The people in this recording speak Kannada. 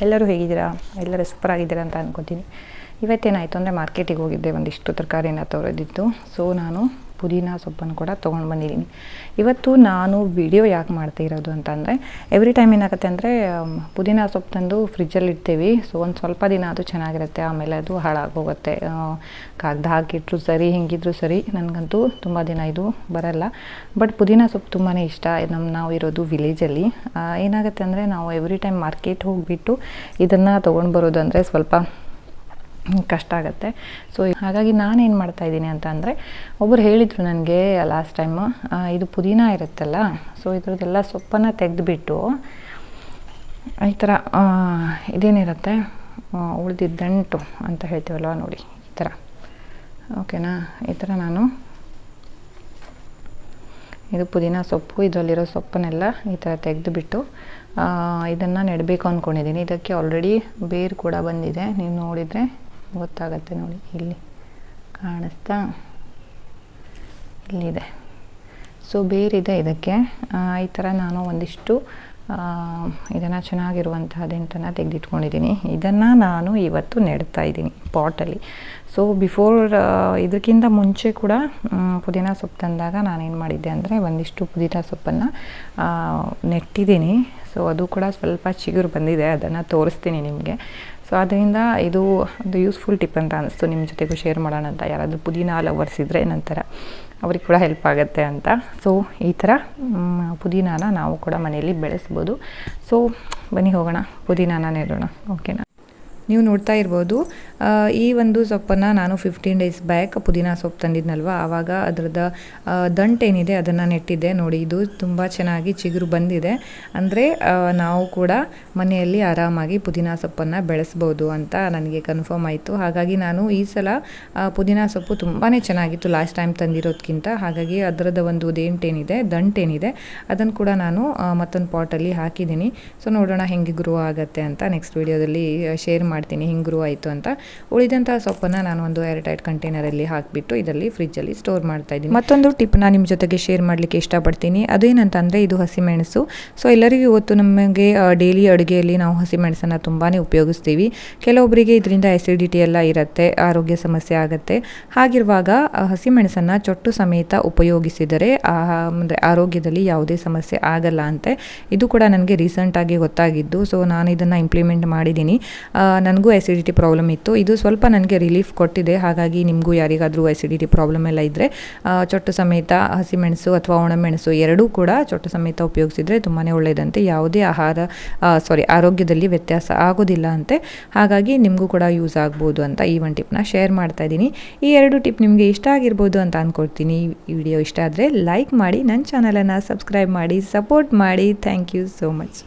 ಎಲ್ಲರೂ ಹೇಗಿದ್ದೀರಾ? ಎಲ್ಲರೂ ಸೂಪರ್ ಆಗಿದ್ದೀರಾ ಅಂತ ಅನ್ಕೋತೀನಿ. ಇವತ್ತೇನಾಯಿತು ಅಂದರೆ ಮಾರ್ಕೆಟಿಗೆ ಹೋಗಿದ್ದೆ, ಒಂದಿಷ್ಟು ತರಕಾರಿನ ತೊಳೆದಿತ್ತು. ಸೊ ನಾನು ಪುದೀನ ಸೊಪ್ಪನ್ನು ಕೂಡ ತೊಗೊಂಡು ಬಂದಿದ್ದೀನಿ. ಇವತ್ತು ನಾನು ವಿಡಿಯೋ ಯಾಕೆ ಮಾಡ್ತಾ ಇರೋದು ಅಂತಂದರೆ, ಎವ್ರಿ ಟೈಮ್ ಏನಾಗುತ್ತೆ ಅಂದರೆ ಪುದೀನ ಸೊಪ್ಪು ತಂದು ಫ್ರಿಜ್ಜಲ್ಲಿ ಇಡ್ತೀವಿ. ಸೊ ಒಂದು ಸ್ವಲ್ಪ ದಿನ ಅದು ಚೆನ್ನಾಗಿರುತ್ತೆ, ಆಮೇಲೆ ಅದು ಹಾಳಾಗೋಗುತ್ತೆ. ಕಾಗ್ದ ಹಾಕಿಟ್ರು ಸರಿ, ಹಿಂಗಿದ್ರು ಸರಿ, ನನಗಂತೂ ತುಂಬ ದಿನ ಇದು ಬರಲ್ಲ. ಬಟ್ ಪುದೀನ ಸೊಪ್ಪು ತುಂಬಾ ಇಷ್ಟ. ನಾವು ಇರೋದು ವಿಲೇಜಲ್ಲಿ. ಏನಾಗುತ್ತೆ ಅಂದರೆ ನಾವು ಎವ್ರಿ ಟೈಮ್ ಮಾರ್ಕೆಟ್ ಹೋಗಿಬಿಟ್ಟು ಇದನ್ನು ತೊಗೊಂಡು ಬರೋದು ಅಂದರೆ ಸ್ವಲ್ಪ ಕಷ್ಟ ಆಗುತ್ತೆ. ಸೊ ಹಾಗಾಗಿ ನಾನೇನು ಮಾಡ್ತಾಯಿದ್ದೀನಿ ಅಂತ ಅಂದರೆ, ಒಬ್ಬರು ಹೇಳಿದರು ನನಗೆ ಲಾಸ್ಟ್ ಟೈಮು, ಇದು ಪುದೀನ ಇರುತ್ತಲ್ಲ, ಸೊ ಇದ್ರದ್ದೆಲ್ಲ ಸೊಪ್ಪನ್ನು ತೆಗೆದುಬಿಟ್ಟು ಈ ಥರ ಇದೇನಿರುತ್ತೆ ಉಳಿದಿದ್ದಂಟು ಅಂತ ಹೇಳ್ತೀವಲ್ವ, ನೋಡಿ ಈ ಥರ, ಓಕೆನಾ? ಈ ಥರ ನಾನು ಇದು ಪುದೀನ ಸೊಪ್ಪು, ಇದರಲ್ಲಿರೋ ಸೊಪ್ಪನ್ನೆಲ್ಲ ಈ ಥರ ತೆಗೆದುಬಿಟ್ಟು ಇದನ್ನು ನೆಡಬೇಕು ಅಂದ್ಕೊಂಡಿದ್ದೀನಿ. ಇದಕ್ಕೆ ಆಲ್ರೆಡಿ ಬೇರು ಕೂಡ ಬಂದಿದೆ, ನೀವು ನೋಡಿದರೆ ಗೊತ್ತಾಗತ್ತೆ. ನೋಡಿ, ಇಲ್ಲಿ ಕಾಣಿಸ್ತಾ, ಇಲ್ಲಿದೆ. ಸೊ ಬೇರಿದೆ ಇದಕ್ಕೆ. ಈ ಥರ ನಾನು ಒಂದಿಷ್ಟು ಇದನ್ನು ಚೆನ್ನಾಗಿರುವಂತಹ ದಿಂಟನ್ನು ತೆಗೆದಿಟ್ಕೊಂಡಿದ್ದೀನಿ. ಇದನ್ನು ನಾನು ಇವತ್ತು ನೆಡ್ತಾ ಇದ್ದೀನಿ ಪಾಟಲ್ಲಿ. ಸೊ ಬಿಫೋರ್ ಇದಕ್ಕಿಂತ ಮುಂಚೆ ಕೂಡ ಪುದೀನ ಸೊಪ್ಪು ತಂದಾಗ ನಾನೇನು ಮಾಡಿದ್ದೆ ಅಂದರೆ, ಒಂದಿಷ್ಟು ಪುದೀನ ಸೊಪ್ಪನ್ನು ನೆಟ್ಟಿದ್ದೀನಿ. ಸೊ ಅದು ಕೂಡ ಸ್ವಲ್ಪ ಚಿಗುರು ಬಂದಿದೆ, ಅದನ್ನು ತೋರಿಸ್ತೀನಿ ನಿಮಗೆ. ಸೊ ಅದರಿಂದ ಇದು ಒಂದು ಯೂಸ್ಫುಲ್ ಟಿಪ್ ಅಂತ ಅನಿಸ್ತು, ನಿಮ್ಮ ಜೊತೆಗೂ ಶೇರ್ ಮಾಡೋಣ ಅಂತ. ಯಾರಾದರೂ ಪುದೀನ ಲವರ್ಸ್ ಇದ್ದರೆ ನಂತರ ಅವ್ರಿಗೆ ಕೂಡ ಹೆಲ್ಪ್ ಆಗುತ್ತೆ ಅಂತ. ಸೊ ಈ ಥರ ಪುದೀನಾನ ನಾವು ಕೂಡ ಮನೆಯಲ್ಲಿ ಬೆಳೆಸ್ಬೋದು. ಸೊ ಬನ್ನಿ ಹೋಗೋಣ, ಪುದೀನಾನ ನೆಡೋಣ, ಓಕೆನಾ? ನೀವು ನೋಡ್ತಾ ಇರ್ಬೋದು, ಈ ಒಂದು ಸೊಪ್ಪನ್ನು ನಾನು 15 ಡೇಸ್ ಬ್ಯಾಕ್ ಪುದೀನ ಸೊಪ್ಪು ತಂದಿದ್ನಲ್ವ, ಆವಾಗ ಅದರದ್ದು ದಂಟೇನಿದೆ ಅದನ್ನು ನೆಟ್ಟಿದ್ದೆ. ನೋಡಿ, ಇದು ತುಂಬ ಚೆನ್ನಾಗಿ ಚಿಗುರು ಬಂದಿದೆ. ಅಂದರೆ ನಾವು ಕೂಡ ಮನೆಯಲ್ಲಿ ಆರಾಮಾಗಿ ಪುದೀನ ಸೊಪ್ಪನ್ನು ಬೆಳೆಸ್ಬೋದು ಅಂತ ನನಗೆ ಕನ್ಫರ್ಮ್ ಆಯಿತು. ಹಾಗಾಗಿ ನಾನು ಈ ಸಲ ಪುದೀನ ಸೊಪ್ಪು ತುಂಬಾ ಚೆನ್ನಾಗಿತ್ತು ಲಾಸ್ಟ್ ಟೈಮ್ ತಂದಿರೋದಕ್ಕಿಂತ. ಹಾಗಾಗಿ ಅದರದ್ದು ಒಂದು ದಂಟೇನಿದೆ ಅದನ್ನು ಕೂಡ ನಾನು ಮತ್ತೊಂದು ಪಾಟಲ್ಲಿ ಹಾಕಿದ್ದೀನಿ. ಸೊ ನೋಡೋಣ ಹೆಂಗೆ ಗ್ರೋ ಆಗುತ್ತೆ ಅಂತ. ನೆಕ್ಸ್ಟ್ ವೀಡಿಯೋದಲ್ಲಿ ಶೇರ್ ಮಾಡ್ತೀನಿ ಹಿಂಗೆ ಗ್ರೋ ಆಯಿತು ಅಂತ. ಉಳಿದಂಥ ಸೊಪ್ಪನ್ನು ನಾನು ಒಂದು ಏರ್ಟೈಟ್ ಕಂಟೈನರಲ್ಲಿ ಹಾಕಿಬಿಟ್ಟು ಇದರಲ್ಲಿ ಫ್ರಿಜ್ಜಲ್ಲಿ ಸ್ಟೋರ್ ಮಾಡ್ತಾ ಇದ್ದೀನಿ. ಮತ್ತೊಂದು ಟಿಪ್ನ ನಿಮ್ಮ ಜೊತೆಗೆ ಶೇರ್ ಮಾಡಲಿಕ್ಕೆ ಇಷ್ಟಪಡ್ತೀನಿ. ಅದೇನಂತಂದರೆ, ಇದು ಹಸಿಮೆಣಸು. ಸೊ ಎಲ್ಲರಿಗೂ ಇವತ್ತು ನಮಗೆ ಡೈಲಿ ಅಡುಗೆಯಲ್ಲಿ ನಾವು ಹಸಿಮೆಣಸನ್ನು ತುಂಬಾ ಉಪಯೋಗಿಸ್ತೀವಿ. ಕೆಲವೊಬ್ಬರಿಗೆ ಇದರಿಂದ ಆ್ಯಸಿಡಿಟಿ ಎಲ್ಲ ಇರುತ್ತೆ, ಆರೋಗ್ಯ ಸಮಸ್ಯೆ ಆಗುತ್ತೆ. ಹಾಗಿರುವಾಗ ಹಸಿಮೆಣಸನ್ನು ಚೊಟ್ಟು ಸಮೇತ ಉಪಯೋಗಿಸಿದರೆ ಅಂದರೆ ಆರೋಗ್ಯದಲ್ಲಿ ಯಾವುದೇ ಸಮಸ್ಯೆ ಆಗಲ್ಲ ಅಂತೆ. ಇದು ಕೂಡ ನನಗೆ ರೀಸೆಂಟಾಗಿ ಗೊತ್ತಾಗಿದ್ದು. ಸೊ ನಾನು ಇದನ್ನು ಇಂಪ್ಲಿಮೆಂಟ್ ಮಾಡಿದ್ದೀನಿ. ನನಗೂ ಆ್ಯಸಿಡಿಟಿ ಪ್ರಾಬ್ಲಮ್ ಇತ್ತು, ಇದು ಸ್ವಲ್ಪ ನನಗೆ ರಿಲೀಫ್ ಕೊಟ್ಟಿದೆ. ಹಾಗಾಗಿ ನಿಮಗೂ ಯಾರಿಗಾದರೂ ಆ್ಯಸಿಡಿಟಿ ಪ್ರಾಬ್ಲಮ್ ಎಲ್ಲ ಇದ್ದರೆ ಚೊಟ್ಟು ಸಮೇತ ಹಸಿಮೆಣಸು ಅಥವಾ ಒಣಮೆಣಸು ಎರಡೂ ಕೂಡ ಚೊಟ್ಟು ಸಮೇತ ಉಪಯೋಗಿಸಿದರೆ ತುಂಬಾ ಒಳ್ಳೆಯದಂತೆ. ಯಾವುದೇ ಆರೋಗ್ಯದಲ್ಲಿ ವ್ಯತ್ಯಾಸ ಆಗೋದಿಲ್ಲ ಅಂತೆ. ಹಾಗಾಗಿ ನಿಮಗೂ ಕೂಡ ಯೂಸ್ ಆಗ್ಬೋದು ಅಂತ ಈ ಒಂದು ಟಿಪ್ನ ಶೇರ್ ಮಾಡ್ತಾ ಇದ್ದೀನಿ. ಈ ಎರಡು ಟಿಪ್ ನಿಮಗೆ ಇಷ್ಟ ಆಗಿರ್ಬೋದು ಅಂತ ಅಂದ್ಕೊಳ್ತೀನಿ. ಈ ವಿಡಿಯೋ ಇಷ್ಟ ಆದರೆ ಲೈಕ್ ಮಾಡಿ, ನನ್ನ ಚಾನಲನ್ನು ಸಬ್ಸ್ಕ್ರೈಬ್ ಮಾಡಿ, ಸಪೋರ್ಟ್ ಮಾಡಿ. Thank you so much.